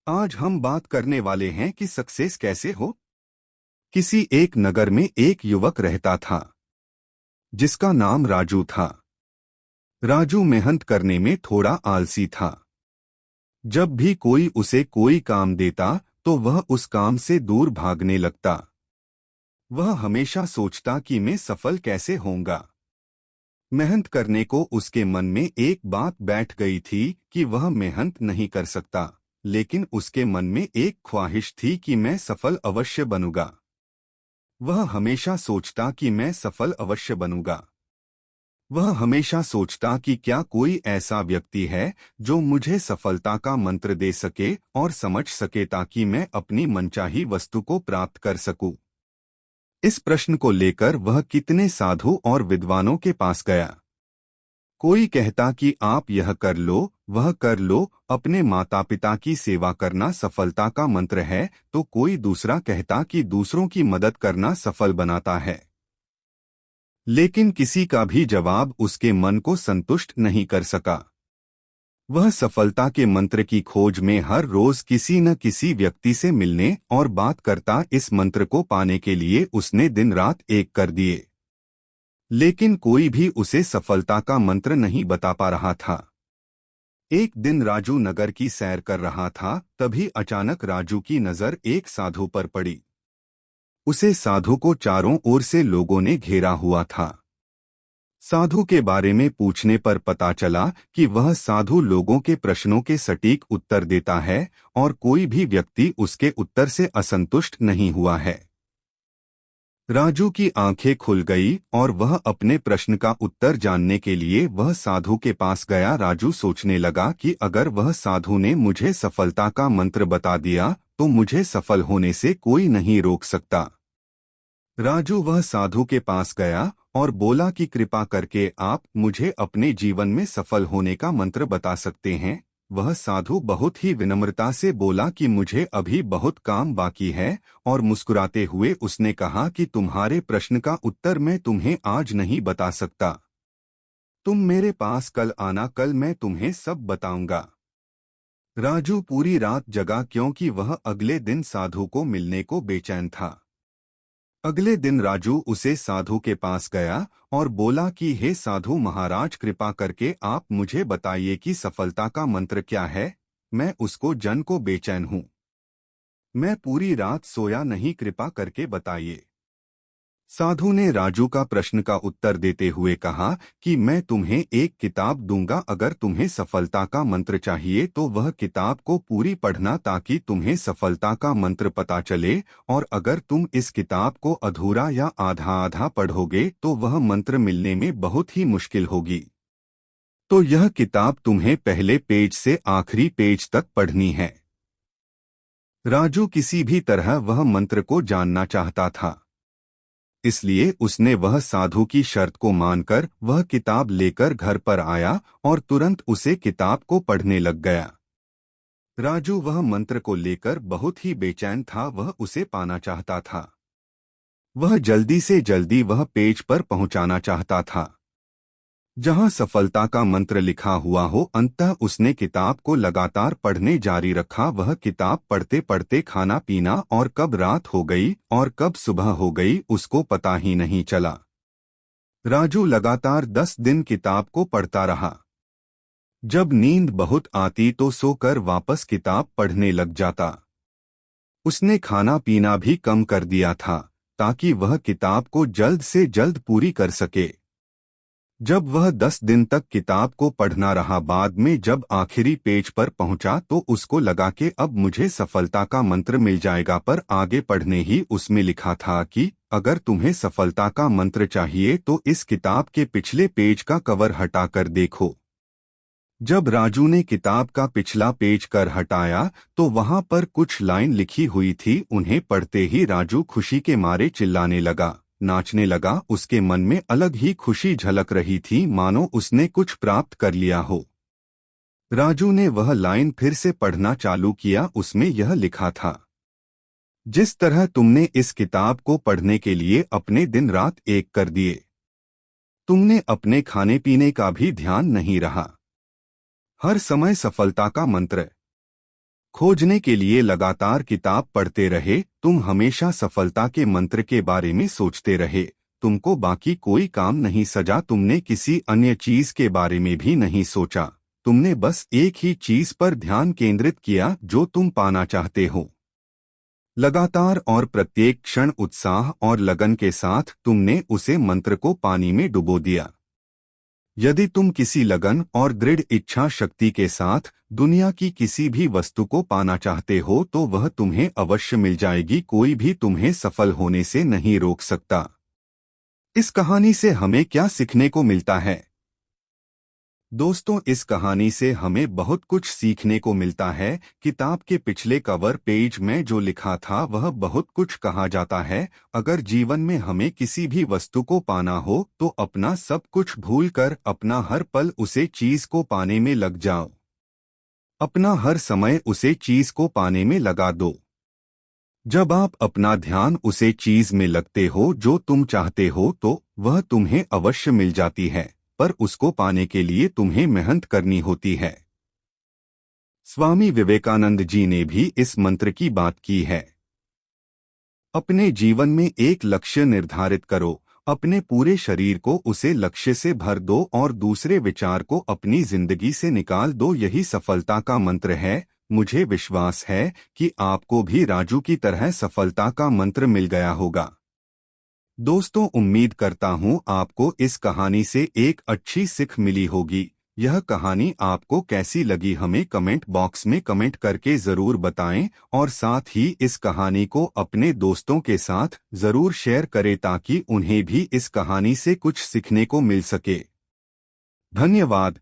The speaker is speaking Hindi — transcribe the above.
आज हम बात करने वाले हैं कि सक्सेस कैसे हो। किसी एक नगर में एक युवक रहता था जिसका नाम राजू था। राजू मेहनत करने में थोड़ा आलसी था। जब भी कोई उसे कोई काम देता तो वह उस काम से दूर भागने लगता। वह हमेशा सोचता कि मैं सफल कैसे होऊंगा। मेहनत करने को उसके मन में एक बात बैठ गई थी कि वह मेहनत नहीं कर सकता, लेकिन उसके मन में एक ख्वाहिश थी कि मैं सफल अवश्य बनूंगा। वह हमेशा सोचता कि मैं सफल अवश्य बनूंगा। वह हमेशा सोचता कि क्या कोई ऐसा व्यक्ति है जो मुझे सफलता का मंत्र दे सके और समझ सके ताकि मैं अपनी मनचाही वस्तु को प्राप्त कर सकूं। इस प्रश्न को लेकर वह कितने साधु और विद्वानों के पास गया। कोई कहता कि आप यह कर लो, वह कर लो, अपने माता पिता की सेवा करना सफलता का मंत्र है, तो कोई दूसरा कहता कि दूसरों की मदद करना सफल बनाता है। लेकिन किसी का भी जवाब उसके मन को संतुष्ट नहीं कर सका। वह सफलता के मंत्र की खोज में हर रोज किसी न किसी व्यक्ति से मिलने और बात करता। इस मंत्र को पाने के लिए उसने दिन रात एक कर दिए, लेकिन कोई भी उसे सफलता का मंत्र नहीं बता पा रहा था। एक दिन राजू नगर की सैर कर रहा था, तभी अचानक राजू की नजर एक साधु पर पड़ी। उसे साधु को चारों ओर से लोगों ने घेरा हुआ था। साधु के बारे में पूछने पर पता चला कि वह साधु लोगों के प्रश्नों के सटीक उत्तर देता है और कोई भी व्यक्ति उसके उत्तर से असंतुष्ट नहीं हुआ है। राजू की आंखें खुल गई और वह अपने प्रश्न का उत्तर जानने के लिए वह साधु के पास गया। राजू सोचने लगा कि अगर वह साधु ने मुझे सफलता का मंत्र बता दिया तो मुझे सफल होने से कोई नहीं रोक सकता। राजू वह साधु के पास गया और बोला कि कृपा करके आप मुझे अपने जीवन में सफल होने का मंत्र बता सकते हैं। वह साधु बहुत ही विनम्रता से बोला कि मुझे अभी बहुत काम बाकी है, और मुस्कुराते हुए उसने कहा कि तुम्हारे प्रश्न का उत्तर मैं तुम्हें आज नहीं बता सकता। तुम मेरे पास कल आना, कल मैं तुम्हें सब बताऊंगा। राजू पूरी रात जगा क्योंकि वह अगले दिन साधु को मिलने को बेचैन था। अगले दिन राजू उसे साधु के पास गया और बोला कि हे साधु महाराज, कृपा करके आप मुझे बताइए कि सफलता का मंत्र क्या है। मैं उसको जन को बेचैन हूँ। मैं पूरी रात सोया नहीं, कृपा करके बताइए। साधु ने राजू का प्रश्न का उत्तर देते हुए कहा कि मैं तुम्हें एक किताब दूंगा, अगर तुम्हें सफलता का मंत्र चाहिए तो वह किताब को पूरी पढ़ना ताकि तुम्हें सफलता का मंत्र पता चले, और अगर तुम इस किताब को अधूरा या आधा आधा पढ़ोगे तो वह मंत्र मिलने में बहुत ही मुश्किल होगी। तो यह किताब तुम्हें पहले पेज से आखिरी पेज तक पढ़नी है। राजू किसी भी तरह वह मंत्र को जानना चाहता था, इसलिए उसने वह साधु की शर्त को मानकर वह किताब लेकर घर पर आया और तुरंत उसे किताब को पढ़ने लग गया। राजू वह मंत्र को लेकर बहुत ही बेचैन था, वह उसे पाना चाहता था। वह जल्दी से जल्दी वह पेज पर पहुंचाना चाहता था जहां सफलता का मंत्र लिखा हुआ हो। अंततः उसने किताब को लगातार पढ़ने जारी रखा। वह किताब पढ़ते पढ़ते खाना पीना और कब रात हो गई और कब सुबह हो गई उसको पता ही नहीं चला। राजू लगातार 10 दिन किताब को पढ़ता रहा। जब नींद बहुत आती तो सोकर वापस किताब पढ़ने लग जाता। उसने खाना पीना भी कम कर दिया था ताकि वह किताब को जल्द से जल्द पूरी कर सके। जब वह 10 दिन तक किताब को पढ़ना रहा, बाद में जब आखिरी पेज पर पहुंचा तो उसको लगा कि अब मुझे सफलता का मंत्र मिल जाएगा, पर आगे पढ़ने ही उसमें लिखा था कि अगर तुम्हें सफलता का मंत्र चाहिए तो इस किताब के पिछले पेज का कवर हटाकर देखो। जब राजू ने किताब का पिछला पेज कर हटाया तो वहां पर कुछ लाइन लिखी हुई थी। उन्हें पढ़ते ही राजू खुशी के मारे चिल्लाने लगा, नाचने लगा। उसके मन में अलग ही खुशी झलक रही थी, मानो उसने कुछ प्राप्त कर लिया हो। राजू ने वह लाइन फिर से पढ़ना चालू किया। उसमें यह लिखा था, जिस तरह तुमने इस किताब को पढ़ने के लिए अपने दिन रात एक कर दिए, तुमने अपने खाने पीने का भी ध्यान नहीं रहा। हर समय सफलता का मंत्र खोजने के लिए लगातार किताब पढ़ते रहे, तुम हमेशा सफलता के मंत्र के बारे में सोचते रहे, तुमको बाकी कोई काम नहीं सजा, तुमने किसी अन्य चीज के बारे में भी नहीं सोचा, तुमने बस एक ही चीज पर ध्यान केंद्रित किया जो तुम पाना चाहते हो। लगातार और प्रत्येक क्षण उत्साह और लगन के साथ तुमने उसे मंत्र को पानी में डुबो दिया। यदि तुम किसी लगन और दृढ़ इच्छा शक्ति के साथ दुनिया की किसी भी वस्तु को पाना चाहते हो तो वह तुम्हें अवश्य मिल जाएगी, कोई भी तुम्हें सफल होने से नहीं रोक सकता। इस कहानी से हमें क्या सीखने को मिलता है? दोस्तों, इस कहानी से हमें बहुत कुछ सीखने को मिलता है। किताब के पिछले कवर पेज में जो लिखा था वह बहुत कुछ कहा जाता है। अगर जीवन में हमें किसी भी वस्तु को पाना हो तो अपना सब कुछ भूलकर अपना हर पल उसे चीज को पाने में लग जाओ। अपना हर समय उसे चीज को पाने में लगा दो। जब आप अपना ध्यान उसे चीज में लगते हो जो तुम चाहते हो तो वह तुम्हें अवश्य मिल जाती है, पर उसको पाने के लिए तुम्हें मेहनत करनी होती है। स्वामी विवेकानंद जी ने भी इस मंत्र की बात की है। अपने जीवन में एक लक्ष्य निर्धारित करो, अपने पूरे शरीर को उसे लक्ष्य से भर दो और दूसरे विचार को अपनी जिंदगी से निकाल दो। यही सफलता का मंत्र है। मुझे विश्वास है कि आपको भी राजू की तरह सफलता का मंत्र मिल गया होगा। दोस्तों, उम्मीद करता हूं आपको इस कहानी से एक अच्छी सीख मिली होगी। यह कहानी आपको कैसी लगी हमें कमेंट बॉक्स में कमेंट करके ज़रूर बताएं और साथ ही इस कहानी को अपने दोस्तों के साथ ज़रूर शेयर करें ताकि उन्हें भी इस कहानी से कुछ सीखने को मिल सके। धन्यवाद।